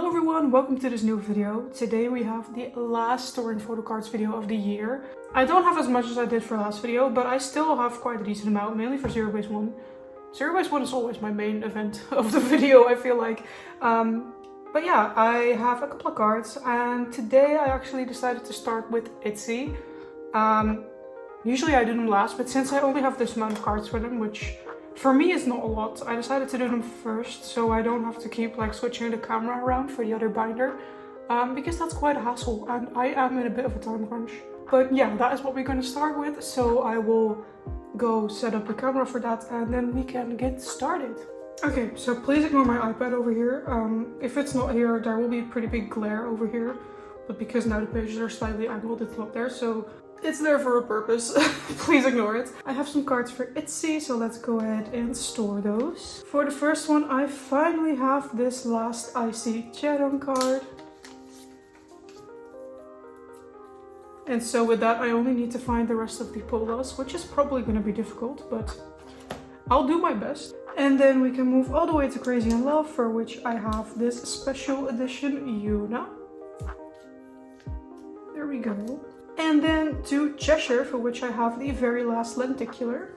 Hello everyone, welcome to this new video. Today we have the last storing photo cards video of the year. I don't have as much as I did for last video, but I still have quite a decent amount, mainly for Zero Base 1. Zero Base 1 is always my main event of the video, I feel like. But yeah, I have a couple of cards, and today I actually decided to start with ITZY. Usually I do them last, but since I only have this amount of cards for them, which for me is not a lot, I decided to do them first so I don't have to keep like switching the camera around for the other binder, because that's quite a hassle and I am in a bit of a time crunch. But yeah, that is what we're going to start with, so I will go set up the camera for that and then we can get started. Okay, so please ignore my iPad over here. If it's not here, there will be a pretty big glare over here, but because now the pages are slightly angled, it's not there, so it's there for a purpose. Please ignore it. I have some cards for ITZY, so let's go ahead and store those. For the first one, I finally have this last ITZY Charon card. And so with that, I only need to find the rest of the Polas, which is probably going to be difficult, but I'll do my best. And then we can move all the way to Crazy in Love, for which I have this special edition Yuna. There we go. And then to Cheshire, for which I have the very last lenticular.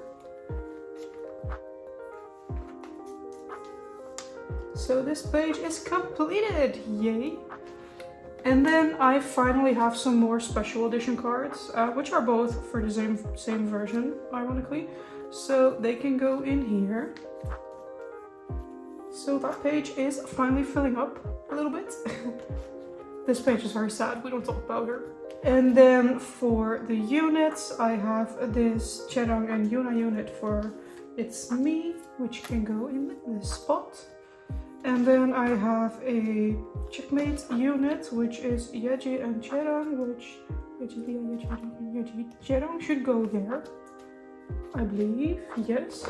So this page is completed, yay! And then I finally have some more special edition cards, which are both for the same version, ironically. So they can go in here. So that page is finally filling up a little bit. This page is very sad, we don't talk about her. And then for the units, I have this Chedang and Yuna unit for It's Me, which can go in this spot. And then I have a Checkmate unit, which is Yeji and Chedang, which Chedang should go there, I believe, yes.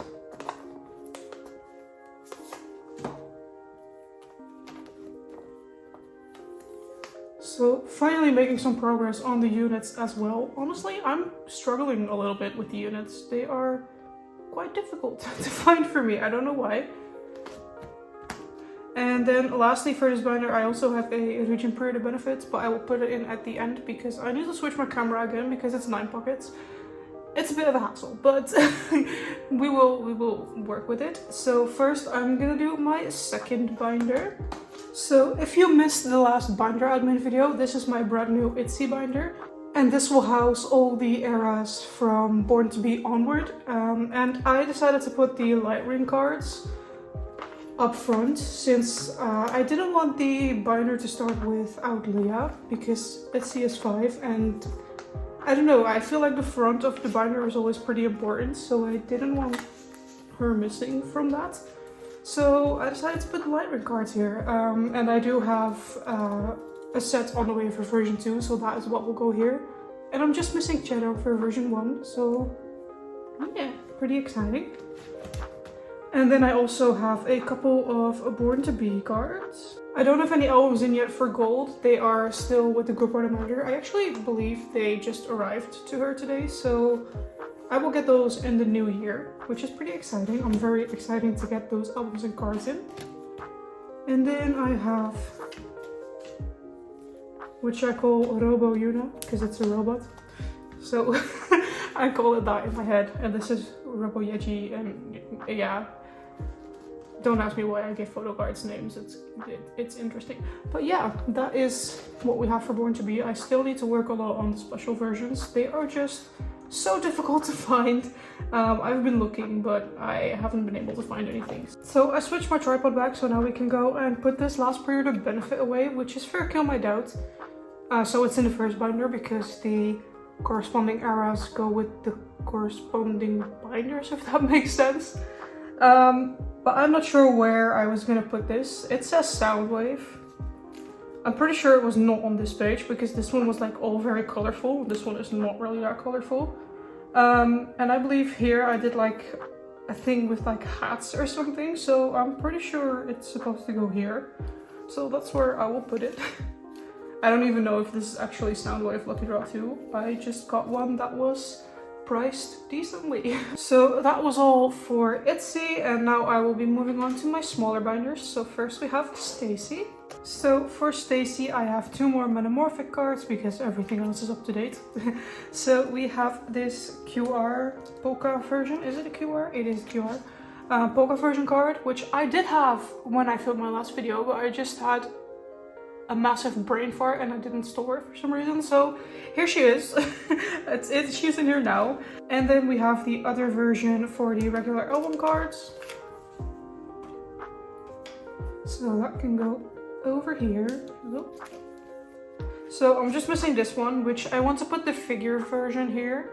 So finally making some progress on the units as well. Honestly, I'm struggling a little bit with the units. They are quite difficult to find for me. I don't know why. And then lastly for this binder, I also have a region period benefits, but I will put it in at the end because I need to switch my camera again because it's 9 pockets. It's a bit of a hassle, but we will work with it. So first I'm gonna do my second binder. So if you missed the last binder admin video, this is my brand new ITZY binder. And this will house all the eras from Born to Be onward. And I decided to put the light ring cards up front since I didn't want the binder to start without Leah because ITZY is 5 and I don't know, I feel like the front of the binder is always pretty important, so I didn't want her missing from that. So I decided to put the light ring cards here, and I do have a set on the way for version 2, so that is what will go here. And I'm just missing Cheddar for version 1, so yeah, pretty exciting. And then I also have a couple of Born to Be cards. I don't have any albums in yet for gold. They are still with the group ornamenter. I actually believe they just arrived to her today, so I will get those in the new year, which is pretty exciting. I'm very excited to get those albums and cards in. And then I have, which I call Robo Yuna, because it's a robot. So I call it that in my head. And this is Robo Yeji, and yeah. Don't ask me why I gave photo cards names, it's interesting. But yeah, that is what we have for Born to Be. I still need to work a lot on the special versions. They are just so difficult to find. I've been looking, but I haven't been able to find anything. So I switched my tripod back, so now we can go and put this last period of benefit away, which is Fair Kill My Doubt. So it's in the first binder because the corresponding eras go with the corresponding binders, if that makes sense. But I'm not sure where I was gonna put this. It says Soundwave. I'm pretty sure it was not on this page because this one was like all very colorful. This one is not really that colorful. And I believe here I did like a thing with like hats or something. So I'm pretty sure it's supposed to go here. So that's where I will put it. I don't even know if this is actually Soundwave Lucky Draw 2. I just got one that was priced decently. So that was all for ITZY, and now I will be moving on to my smaller binders. So first we have stayc. So for stayc I have 2 more metamorphic cards because everything else is up to date. So we have this QR polka version. Is it a QR? It is QR. Polka version card, which I did have when I filmed my last video, but I just had a massive brain fart and I didn't store it for some reason. So here she is. She's in here now. And then we have the other version for the regular album cards. So that can go over here. So I'm just missing this one, which I want to put the figure version here,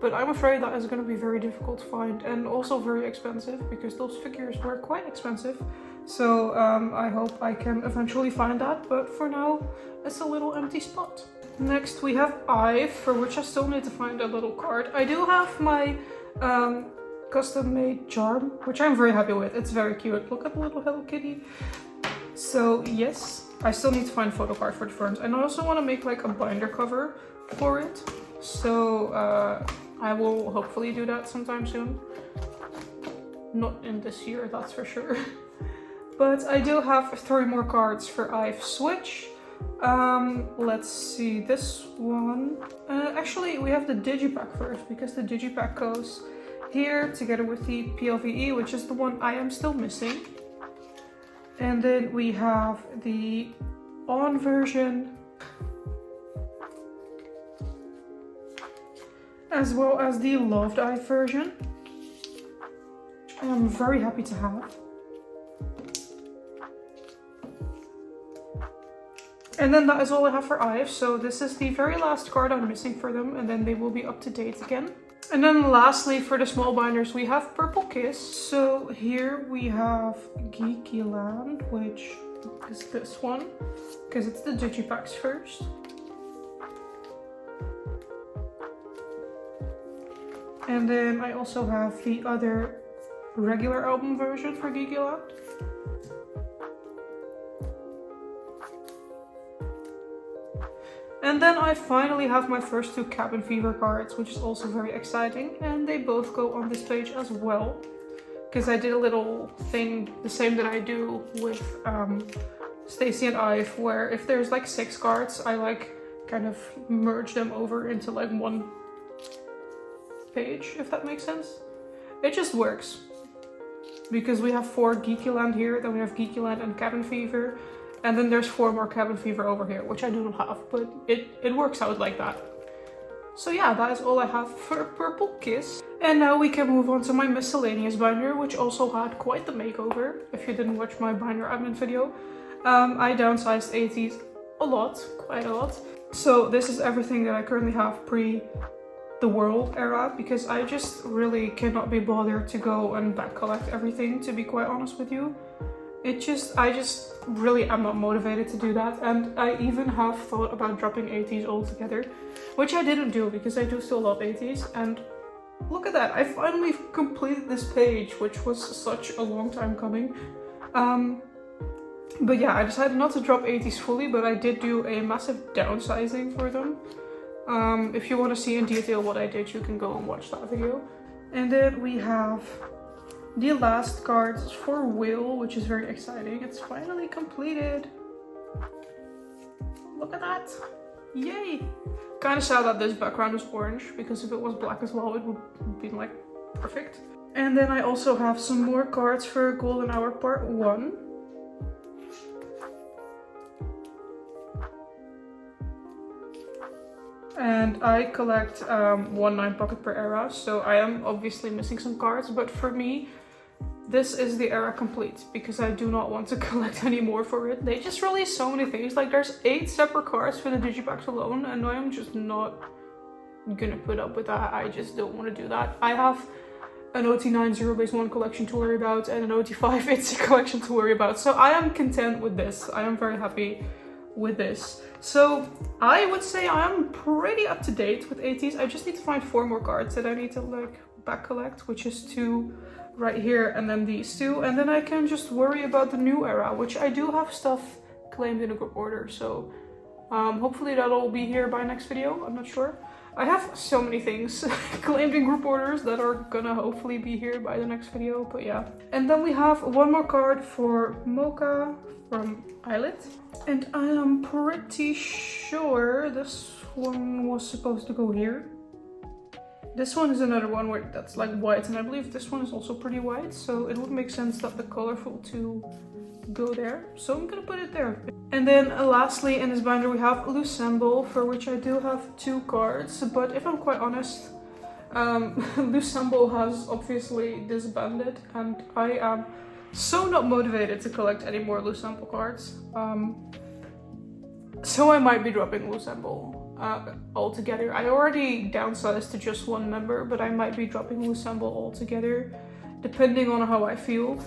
but I'm afraid that is going to be very difficult to find and also very expensive because those figures were quite expensive. So I hope I can eventually find that, but for now it's a little empty spot. Next we have ITZY, for which I still need to find a little card. I do have my custom made charm, which I'm very happy with. It's very cute. Look at the little Hello Kitty. So yes, I still need to find a photo card for the front, and I also want to make like a binder cover for it. So I will hopefully do that sometime soon. Not in this year, that's for sure. But I do have 3 more cards for ITZY Switch. Let's see, this one. Actually, we have the digipack first, because the digipack goes here together with the PLVE, which is the one I am still missing. And then we have the on version, as well as the Loved Eye version, which I am very happy to have. And then that is all I have for ITZY, so this is the very last card I'm missing for them, and then they will be up to date again. And then lastly, for the small binders, we have Purple Kiss. So here we have Geeky Land, which is this one, because it's the digipacks first. And then I also have the other regular album version for Geeky Land. And then I finally have my first 2 Cabin Fever cards, which is also very exciting. And they both go on this page as well. Because I did a little thing, the same that I do with stayc and ITZY, where if there's like 6 cards, I like kind of merge them over into like one page, if that makes sense. It just works. Because we have 4 Geeky Land here, then we have Geeky Land and Cabin Fever. And then there's 4 more Cabin Fever over here, which I do not have, but it works out like that. So yeah, that is all I have for Purple Kiss. And now we can move on to my miscellaneous binder, which also had quite the makeover. If you didn't watch my binder admin video, I downsized Ateez a lot, quite a lot. So this is everything that I currently have pre the World era, because I just really cannot be bothered to go and back collect everything, to be quite honest with you. I just really am not motivated to do that, and I even have thought about dropping Ateez altogether, which I didn't do because I do still love Ateez. And look at that, I finally completed this page, which was such a long time coming. But yeah, I decided not to drop Ateez fully, but I did do a massive downsizing for them. If you want to see in detail what I did, you can go and watch that video. And then we have the last cards for Will, which is very exciting. It's finally completed. Look at that. Yay! Kind of sad that this background is orange, because if it was black as well, it would be like perfect. And then I also have some more cards for Golden Hour Part 1. And I collect 1 9 pocket per era, so I am obviously missing some cards, but for me, this is the era complete, because I do not want to collect any more for it. They just released so many things, like there's 8 separate cards for the digipacks alone, and I am just not gonna put up with that. I just don't want to do that. I have an OT9 0 base 1 collection to worry about, and an OT5 ITZY collection to worry about, so I am content with this. I am very happy with this. So I would say I'm pretty up to date with Ateez. I just need to find 4 more cards that I need to like back collect, which is 2 right here and then these 2, and then I can just worry about the new era, which I do have stuff claimed in a group order, so hopefully that'll be here by next video. I'm not sure. I have so many things claimed in group orders that are gonna hopefully be here by the next video, but yeah. And then we have one more card for Mocha from illit. And I am pretty sure this one was supposed to go here. This one is another one where that's like white, and I believe this one is also pretty white, so it would make sense that the colorful two go there. So I'm gonna put it there. And then lastly in this binder we have Loossemble, for which I do have 2 cards, but if I'm quite honest, Loossemble has obviously disbanded and I am so not motivated to collect any more Loossemble cards. So I might be dropping Loossemble altogether. I already downsized to just 1 member, but I might be dropping Loossemble altogether depending on how I feel.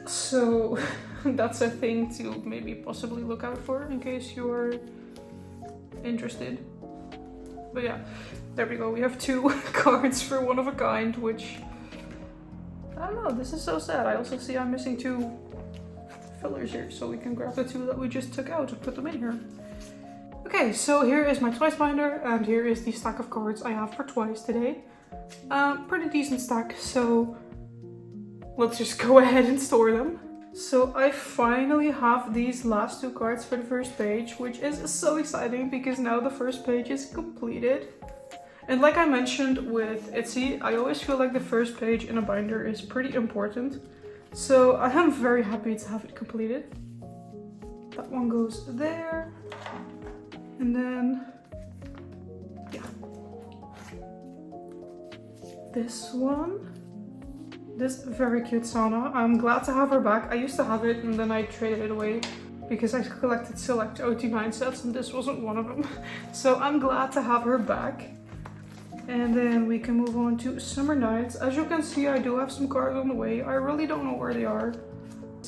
So that's a thing to maybe possibly look out for in case you're interested. But yeah, there we go. We have 2 cards for one of a kind, which I don't know, this is so sad. I also see I'm missing 2 fillers here, so we can grab the 2 that we just took out and put them in here. Okay, so here is my twice binder, and here is the stack of cards I have for twice today. Pretty decent stack, so let's just go ahead and store them. So I finally have these last 2 cards for the first page, which is so exciting because now the first page is completed. And like I mentioned with ITZY, I always feel like the first page in a binder is pretty important. So I am very happy to have it completed. That one goes there. And then, yeah. This one. This very cute Sana. I'm glad to have her back. I used to have it and then I traded it away because I collected select OT9 sets and this wasn't one of them. So I'm glad to have her back. And then we can move on to Summer Nights. As you can see, I do have some cards on the way. I really don't know where they are.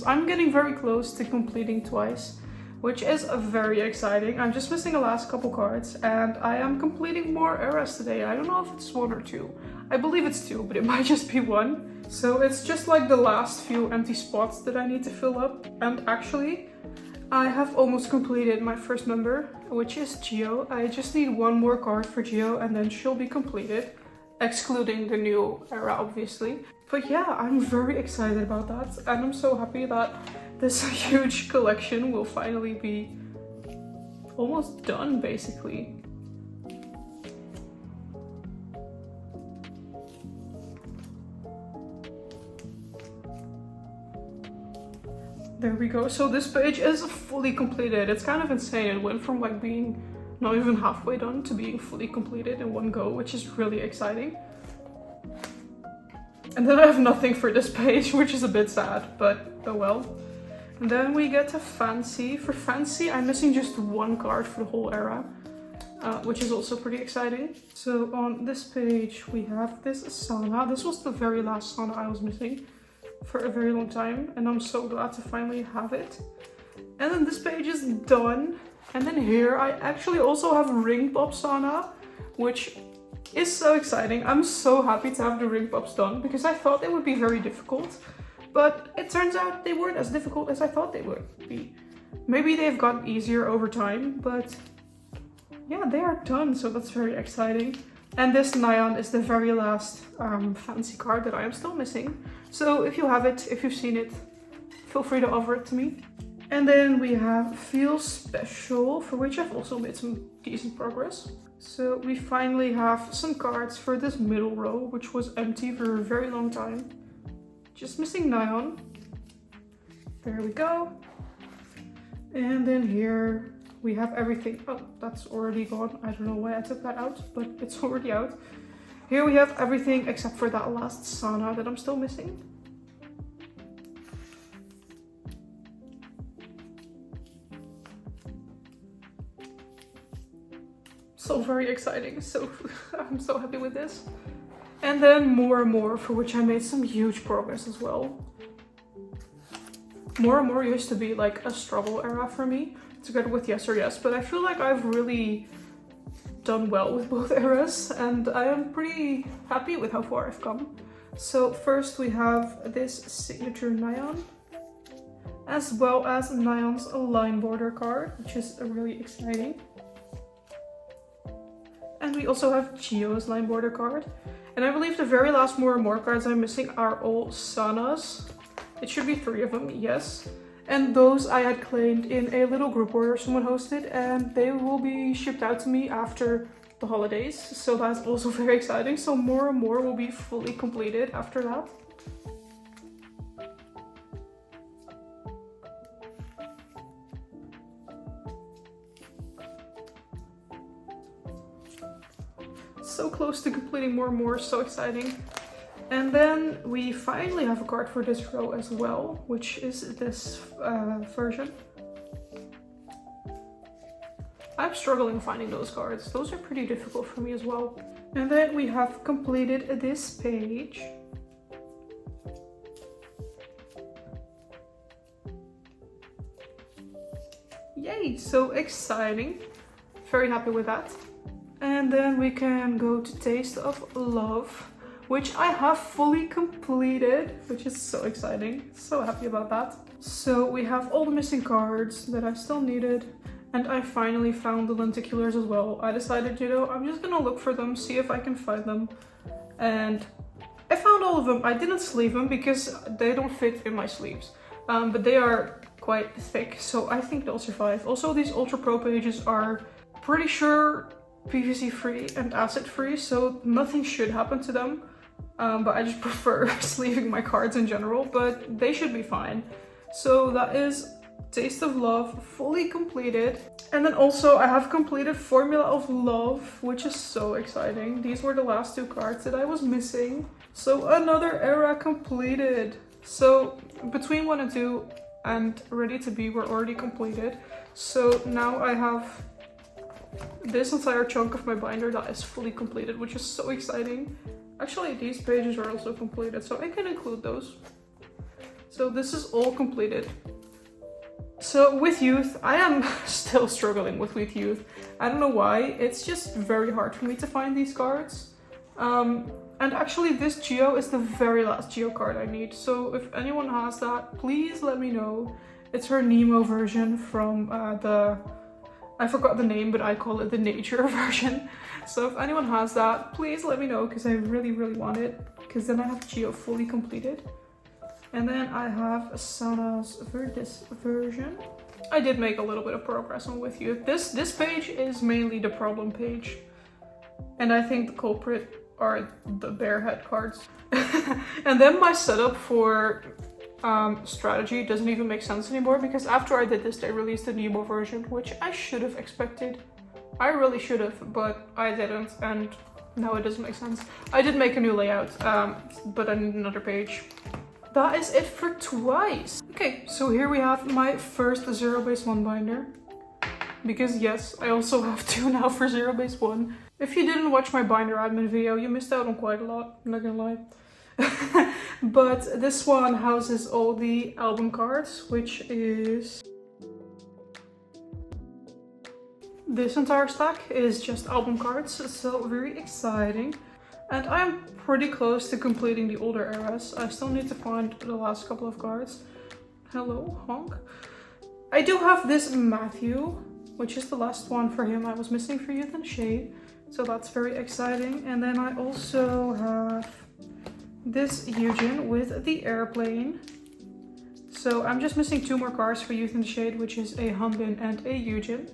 I'm getting very close to completing twice, which is very exciting. I'm just missing the last couple cards and I am completing more eras today. I don't know if it's 1 or 2. I believe it's 2, but it might just be 1. So it's just like the last few empty spots that I need to fill up. And actually, I have almost completed my first member, which is Geo. I just need 1 more card for Geo and then she'll be completed, excluding the new era, obviously. But yeah, I'm very excited about that. And I'm so happy that this huge collection will finally be almost done, basically. There we go. So this page is fully completed. It's kind of insane. It went from like being not even halfway done to being fully completed in 1 go, which is really exciting. And then I have nothing for this page, which is a bit sad, but oh well. And then we get to Fancy. For Fancy, I'm missing just 1 card for the whole era, which is also pretty exciting. So on this page, we have this Sana. This was the very last Sana I was missing for a very long time, and I'm so glad to finally have it. And then this page is done. And then here I actually also have Ring Pop Sana, which is so exciting. I'm so happy to have the ring pops done because I thought they would be very difficult, but it turns out they weren't as difficult as I thought they would be. Maybe they've gotten easier over time, but yeah, they are done, so that's very exciting. And this Nyan is the very last fancy card that I am still missing. So if you have it, if you've seen it, feel free to offer it to me. And then we have Feel Special, for which I've also made some decent progress. So we finally have some cards for this middle row, which was empty for a very long time. Just missing Nyan. There we go. And then here we have everything. Oh, that's already gone. I don't know why I took that out, but it's already out. Here we have everything except for that last Sana that I'm still missing. So very exciting. So I'm so happy with this. And then more and more, for which I made some huge progress as well. More and more used to be like a struggle era for me, together with Yes or Yes, but I feel like I've really done well with both eras, and I am pretty happy with how far I've come. So first we have this signature Nyan, as well as Nyan's line border card, which is really exciting. And And we also have Gio's line border card. And I believe the very last more and more cards I'm missing are all Sana's. It should be 3 of them, yes. And those I had claimed in a little group order someone hosted, and they will be shipped out to me after the holidays. So that's also very exciting. So more and more will be fully completed after that. So close to completing more and more, so exciting. And then we finally have a card for this row as well, which is this version. I'm struggling finding those cards. Those are pretty difficult for me as well. And then we have completed this page. Yay, so exciting. Very happy with that. And then we can go to Taste of Love, which I have fully completed, which is so exciting. So happy about that. So we have all the missing cards that I still needed. And I finally found the lenticulars as well. I decided, you know, I'm just gonna look for them, see if I can find them. And I found all of them. I didn't sleeve them because they don't fit in my sleeves. But they are quite thick, so I think they'll survive. Also, these Ultra Pro pages are pretty sure PVC free and acid free, so nothing should happen to them. But I just prefer sleeving my cards in general, but they should be fine. So that is Taste of Love fully completed. And then also I have completed Formula of Love, which is so exciting. These were the last 2 cards that I was missing. So another era completed. So between 1 and 2 and Ready to Be were already completed. So now I have this entire chunk of my binder that is fully completed, which is so exciting. Actually, these pages are also completed, so I can include those. So this is all completed. So with Youth, I am still struggling with Youth. I don't know why, it's just very hard for me to find these cards. And actually this Gio is the very last Gio card I need. So if anyone has that, please let me know. It's her Nemo version from I forgot the name, but I call it the nature version. So if anyone has that, please let me know, because I really, really want it. Because then I have Gio fully completed. And then I have Sana's for this version. I did make a little bit of progress on With You. This page is mainly the problem page. And I think the culprit are the bear head cards. And then my setup for strategy doesn't even make sense anymore, because after I did this, they released the Nemo version, which I should have expected. I really should have, but I didn't, and now it doesn't make sense. I did make a new layout, but I need another page. That is it for twice. Okay, so here we have my first zero base 1 binder. Because yes, I also have 2 now for zero base 1. If you didn't watch my binder admin video, you missed out on quite a lot, I'm not gonna lie. But this one houses all the album cards, which is... This entire stack is just album cards, so very exciting. And I'm pretty close to completing the older eras. I still need to find the last couple of cards. Hello, honk. I do have this Matthew, which is the last one for him I was missing for Youth and Shade. So that's very exciting. And then I also have this Eugen with the airplane. So I'm just missing 2 more cards for Youth and Shade, which is a Humbin and a Eugen.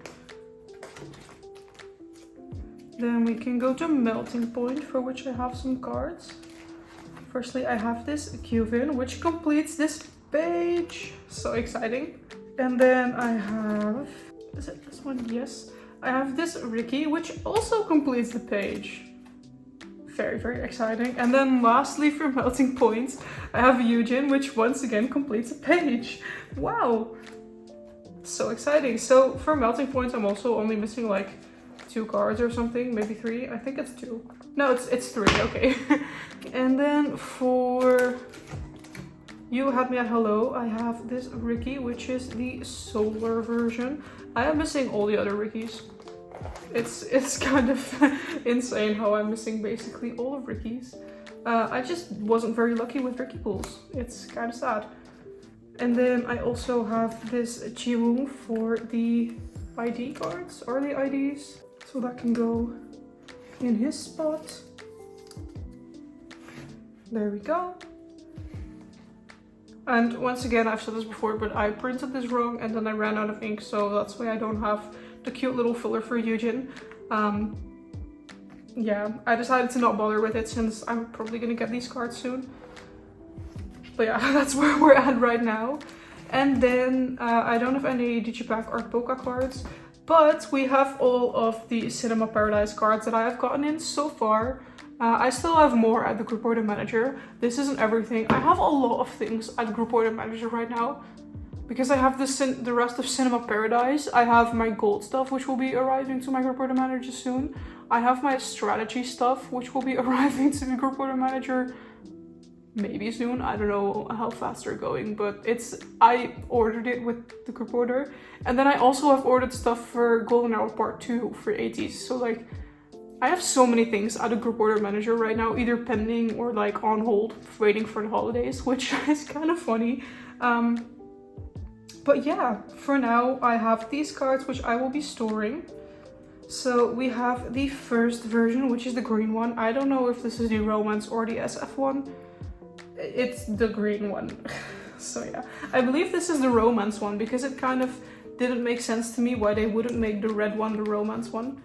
Then we can go to Melting Point, for which I have some cards. Firstly, I have this Cuvin, which completes this page. So exciting. And then I have... Is it this one? Yes. I have this Ricky, which also completes the page. Very, very exciting. And then lastly, for Melting Point, I have Eugen, which once again completes a page. Wow. So exciting. So for Melting Point, I'm also only missing like 2 cards or something, maybe 3. I think it's 2. No, it's 3, okay. And then for You Had Me at Hello, I have this Ricky, which is the solar version. I am missing all the other Rickies. It's kind of insane how I'm missing basically all of Ricky's. I just wasn't very lucky with Ricky pulls. It's kind of sad. And then I also have this Jiwoong for the ID cards, or the IDs. So that can go in his spot. There we go. And once again, I've said this before, but I printed this wrong and then I ran out of ink, so that's why I don't have the cute little filler for Eugen. Yeah, I decided to not bother with it since I'm probably gonna get these cards soon. But yeah, that's where we're at right now. And then I don't have any Digipack or Poca cards, but we have all of the Cinema Paradise cards that I have gotten in so far. I still have more at the Group Order Manager. This isn't everything. I have a lot of things at Group Order Manager right now because I have the rest of Cinema Paradise. I have my gold stuff, which will be arriving to my Group Order Manager soon. I have my strategy stuff, which will be arriving to the Group Order Manager maybe soon. I don't know how fast they're going, but I ordered it with the Group Order. And then I also have ordered stuff for Golden Hour Part 2 for Ateez. So like, I have so many things out of Group Order Manager right now, either pending or like on hold, waiting for the holidays, which is kind of funny. But yeah, for now I have these cards, which I will be storing. So we have the first version, which is the green one. I don't know if this is the Romance or the SF one. It's the green one. So yeah, I believe this is the Romance one because it kind of didn't make sense to me why they wouldn't make the red one the Romance one.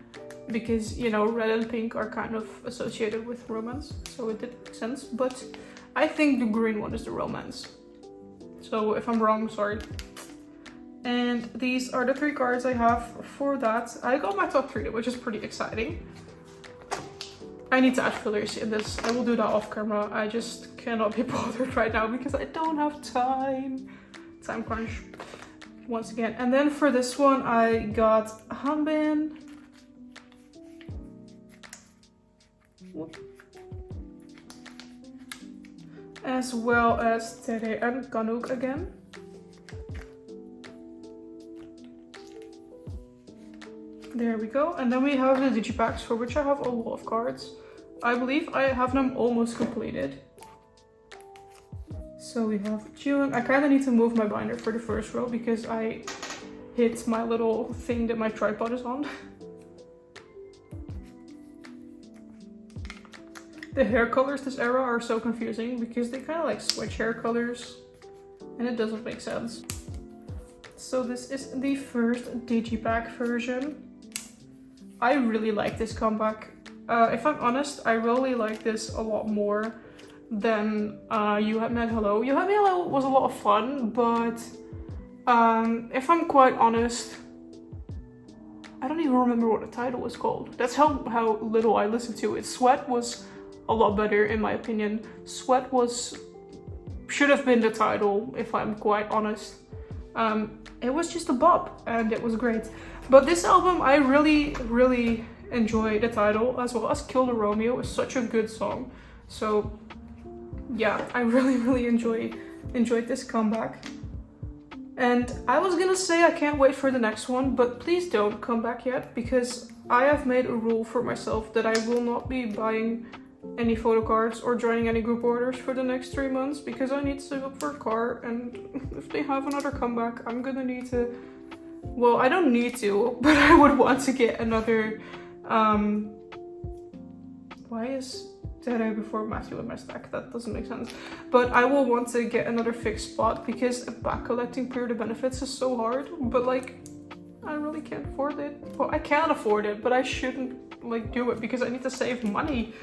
Because, you know, red and pink are kind of associated with romance, so it did make sense. But I think the green one is the Romance. So if I'm wrong, sorry. And these are the 3 cards I have for that. I got my top 3, which is pretty exciting. I need to add fillers in this. I will do that off camera. I just cannot be bothered right now because I don't have time. Time crunch. Once again. And then for this one, I got Hanbin. As well as Tere and Kanuk again. There we go. And then we have the Digipacks, for which I have a lot of cards. I believe I have them almost completed. So we have June. I kind of need to move my binder for the first row because I hit my little thing that my tripod is on. The hair colors this era are so confusing because they kind of like switch hair colors and it doesn't make sense. So this is the first Digipack version. I really like this comeback. If I'm honest, I really like this a lot more than You Had Me at Hello. You Had Me at Hello was a lot of fun, but if I'm quite honest, I don't even remember what the title was called. That's how little I listened to it. Sweat was a lot better in my opinion. Sweat should have been the title, if I'm quite honest. It was just a bop and it was great. But this album, I really enjoy the title, as well as Kill the Romeo is such a good song. So yeah, I really enjoyed this comeback. And I was gonna say I can't wait for the next one, but please don't come back yet, because I have made a rule for myself that I will not be buying any photo cards or joining any group orders for the next 3 months, because I need to save up for a car, and if they have another comeback, I'm gonna need to, well, I don't need to, but I would want to get another, why is Tere before Matthew in my stack? That doesn't make sense. But I will want to get another fixed spot, because back collecting period of benefits is so hard, but like, I really can't afford it. Well, I can afford it, but I shouldn't like do it because I need to save money.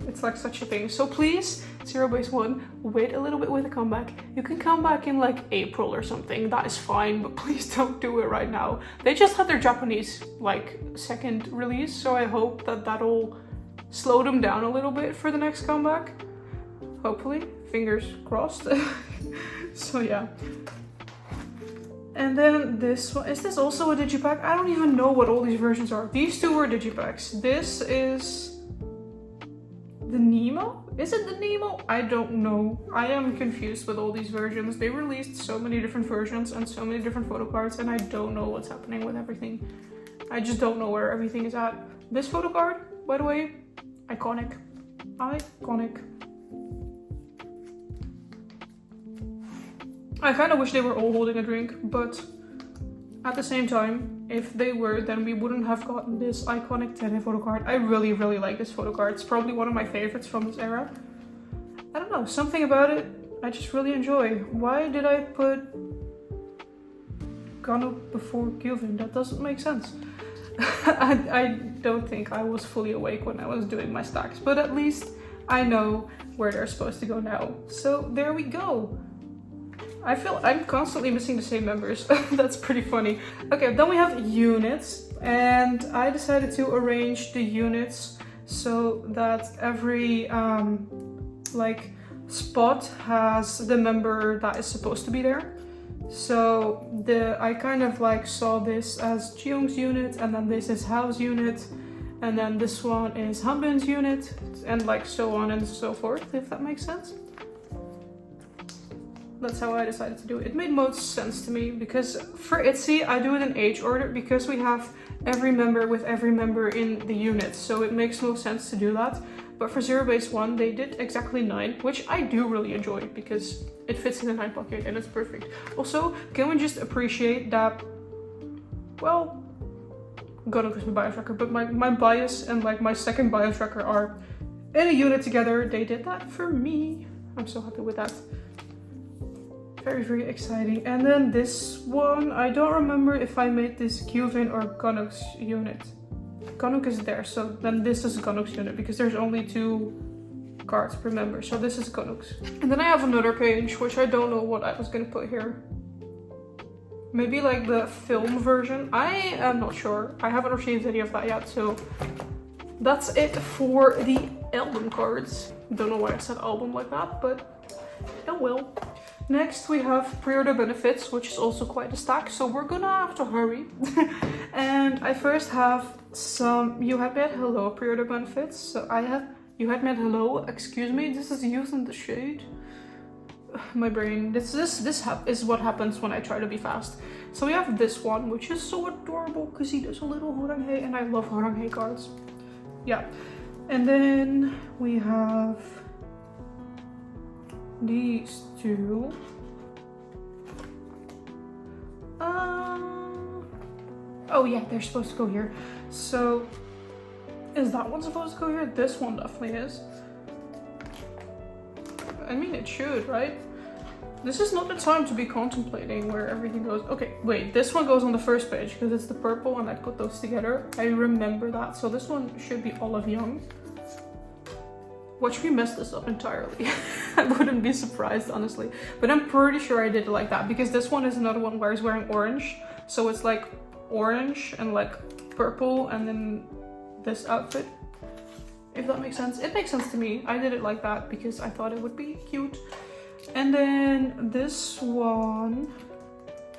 It's like such a thing. So please, Zero Base 1, wait a little bit with a comeback. You can come back in like April or something, that is fine, but please don't do it right now. They just had their Japanese like second release, so I hope that that'll slow them down a little bit for the next comeback. Hopefully, fingers crossed. So yeah. And then this one, is this also a Digipack? I don't even know what all these versions are. These two were Digipacks. This is the Nemo? Is it the Nemo? I don't know. I am confused with all these versions. They released so many different versions and so many different photo cards, and I don't know what's happening with everything. I just don't know where everything is at. This photo card, by the way, iconic. Iconic. I kind of wish they were all holding a drink, but at the same time, if they were, then we wouldn't have gotten this iconic 10 photo card. I really, really like this photo card. It's probably one of my favorites from this era. I don't know, something about it I just really enjoy. Why did I put Ganok before Gilvin? That doesn't make sense. I don't think I was fully awake when I was doing my stacks, but at least I know where they're supposed to go now. So there we go. I feel I'm constantly missing the same members. That's pretty funny. Okay, then we have units, and I decided to arrange the units so that every like spot has the member that is supposed to be there. So I kind of like saw this as Jiyoung's unit, and then this is Hao's unit, and then this one is Hanbin's unit, and like so on and so forth, if that makes sense. That's how I decided to do it. It made most sense to me because for ITZY, I do it in age order because we have every member with every member in the unit. So it makes no sense to do that. But for Zero Base 1, they did exactly 9, which I do really enjoy because it fits in the 9 pocket and it's perfect. Also, can we just appreciate that, well, Ganok is my bias tracker, but my bias and like my second bias tracker are in a unit together. They did that for me. I'm so happy with that. Very, very exciting. And then this one, I don't remember if I made this Gilvin or Ganok's unit. Ganok is there, so then this is Ganok's unit because there's only 2 cards per member. So this is Ganok's. And then I have another page, which I don't know what I was gonna put here. Maybe like the film version. I am not sure. I haven't received any of that yet, so that's it for the album cards. Don't know why I said album like that, but oh well. Next we have pre-order benefits, which is also quite a stack, so we're gonna have to hurry. And I first have some You Had Me at Hello pre-order benefits. So I have You Had Me at Hello, excuse me, this is Youth in the Shade. My brain, this is what happens when I try to be fast. So we have this one, which is so adorable because he does a little Horanghei, and I love Horanghei cards. Yeah, and then we have these 2. Oh yeah, they're supposed to go here. So is that one supposed to go here? This one definitely is. I mean, it should, right? This is not the time to be contemplating where everything goes. Okay, wait, this one goes on the first page because it's the purple and I put those together. I remember that. So this one should be Olive Young. Watch me mess this up entirely. I wouldn't be surprised, honestly. But I'm pretty sure I did it like that because this one is another one where he's wearing orange. So it's like orange and like purple and then this outfit. If that makes sense. It makes sense to me. I did it like that because I thought it would be cute. And then this one,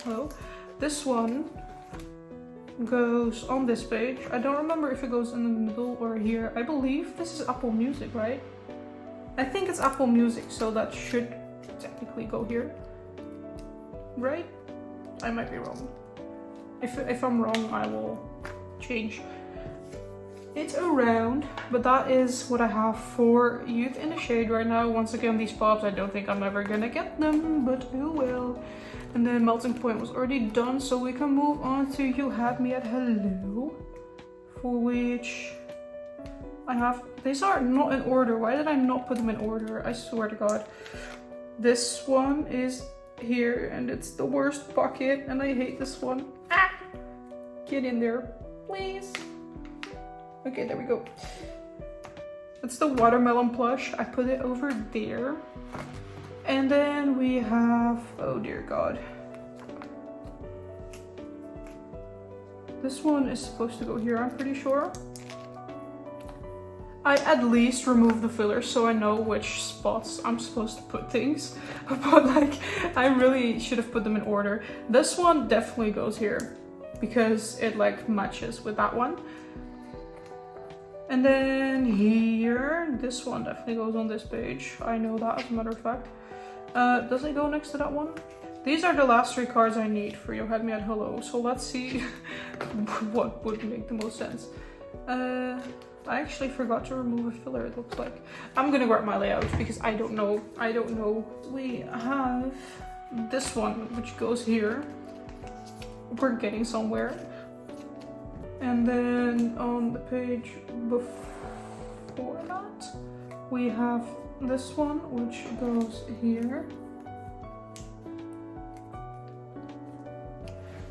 oh, this one goes on this page. I don't remember if it goes in the middle or here. I believe this is Apple Music, right? I think it's Apple Music, so that should technically go here, right? I might be wrong. If I'm wrong, I will change it around. But that is what I have for Youth in the Shade right now. Once again, these pops, I don't think I'm ever gonna get them, but oh well. And then Melting Point was already done, so we can move on to You Had Me at Hello, for which I have, these are not in order. Why did I not put them in order? I swear to God. This one is here and it's the worst pocket and I hate this one. Ah! Get in there, please. Okay, there we go. It's the watermelon plush. I put it over there. And then we have, oh dear God. This one is supposed to go here, I'm pretty sure. I at least remove the fillers so I know which spots I'm supposed to put things. But like, I really should have put them in order. This one definitely goes here because it like matches with that one. And then here, this one definitely goes on this page. I know that as a matter of fact. Does it go next to that one? These are the last 3 cards I need for You Had Me at Hello. So let's see what would make the most sense. I actually forgot to remove a filler, it looks like. I'm gonna grab my layout because I don't know. We have this one, which goes here. We're getting somewhere. And then on the page before that, we have this one, which goes here.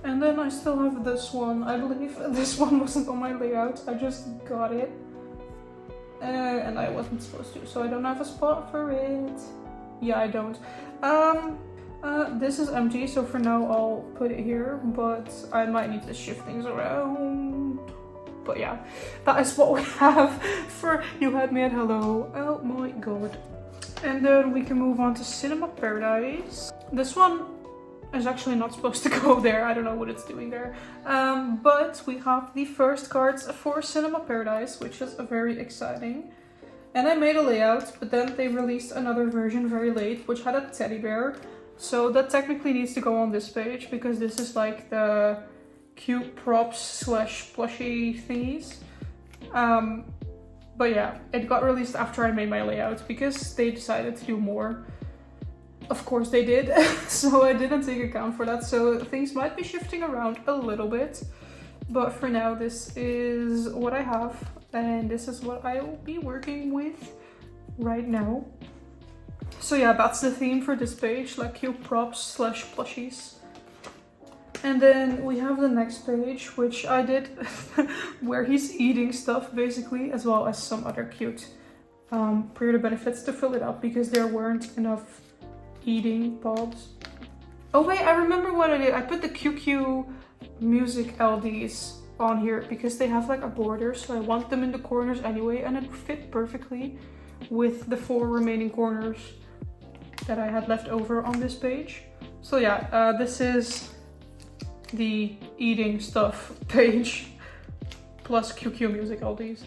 And then I still have this one. I believe this one wasn't on my layout. I just got it. And I wasn't supposed to, so I don't have a spot for it. Yeah, I don't. This is empty, so for now I'll put it here, but I might need to shift things around. But yeah, that is what we have for You Had Me at Hello. Oh my god. And then we can move on to Cinema Paradise. This one is actually not supposed to go there. I don't know what it's doing there. But we have the first cards for Cinema Paradise, which is very exciting. And I made a layout, but then they released another version very late, which had a teddy bear. So that technically needs to go on this page, because this is like the cute props slash plushie thingies. But yeah, it got released after I made my layout, because they decided to do more. Of course they did, so I didn't take account for that. So things might be shifting around a little bit. But for now, this is what I have. And this is what I will be working with right now. So yeah, that's the theme for this page, like cute props slash plushies. And then we have the next page, which I did where he's eating stuff basically, as well as some other cute pre-order benefits to fill it up, because there weren't enough eating pods. Oh wait, I remember what I did. I put the QQ music LDs on here because they have like a border, so I want them in the corners anyway, and it fit perfectly with the 4 remaining corners that I had left over on this page. So yeah, this is the eating stuff page plus QQ music LDs.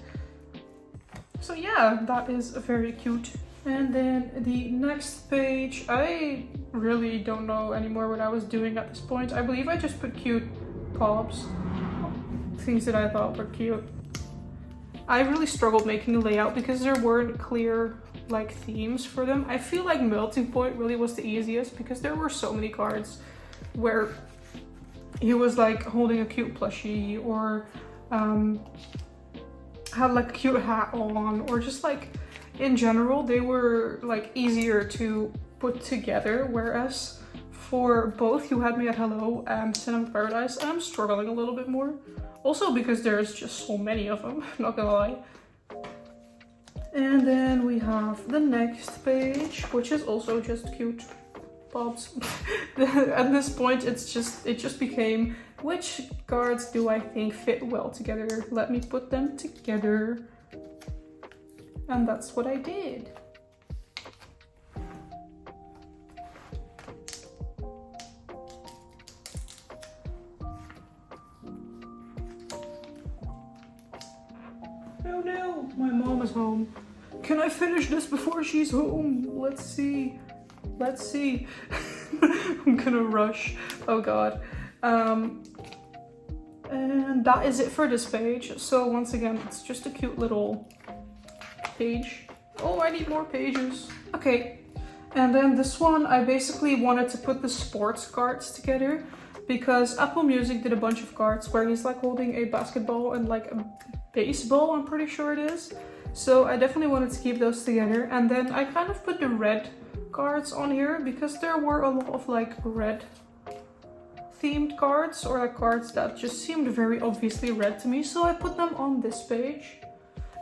So yeah, that is very cute. And then the next page, I really don't know anymore what I was doing at this point. I believe I just put cute pops, things that I thought were cute. I really struggled making a layout because there weren't clear like themes for them. I feel like Melting Point really was the easiest, because there were so many cards where he was like holding a cute plushie, or had like a cute hat on, or just like in general they were like easier to put together, whereas for both You Had Me at Hello and Cinema Paradise I'm struggling a little bit more. Also because there's just so many of them, not gonna lie. And then we have the next page, which is also just cute pops. At this point it just became, which cards do I think fit well together? Let me put them together. And that's what I did. Oh no, my mom is home. Can I finish this before she's home? Let's see. Let's see. I'm gonna rush. Oh god. And that is it for this page. So once again, it's just a cute little page. Oh, I need more pages. Okay. And then this one, I basically wanted to put the sports cards together, because Apple Music did a bunch of cards where he's like holding a basketball and like a baseball, I'm pretty sure it is. So I definitely wanted to keep those together. And then I kind of put the red cards on here because there were a lot of like red themed cards, or like cards that just seemed very obviously red to me. So I put them on this page.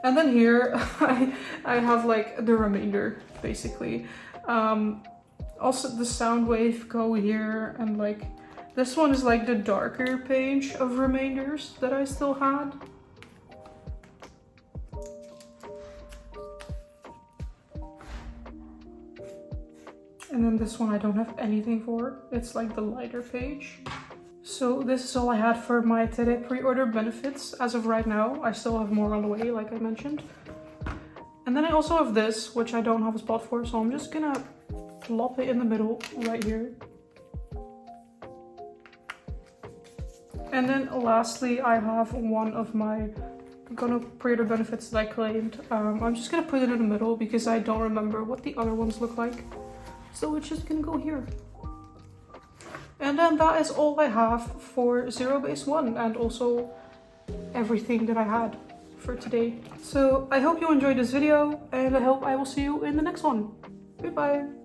And then here I have like the remainder basically. Also the sound wave go here, and like this one is like the darker page of remainders that I still had. And then this one I don't have anything for. It's like the lighter page. So this is all I had for my today pre-order benefits as of right now. I still have more on the way, like I mentioned. And then I also have this, which I don't have a spot for, so I'm just gonna plop it in the middle right here. And then lastly, I have one of my pre-order benefits that I claimed. I'm just gonna put it in the middle because I don't remember what the other ones look like. So it's just gonna go here. And then that is all I have for Zero Base 1, and also everything that I had for today. So I hope you enjoyed this video, and I hope I will see you in the next one. Goodbye.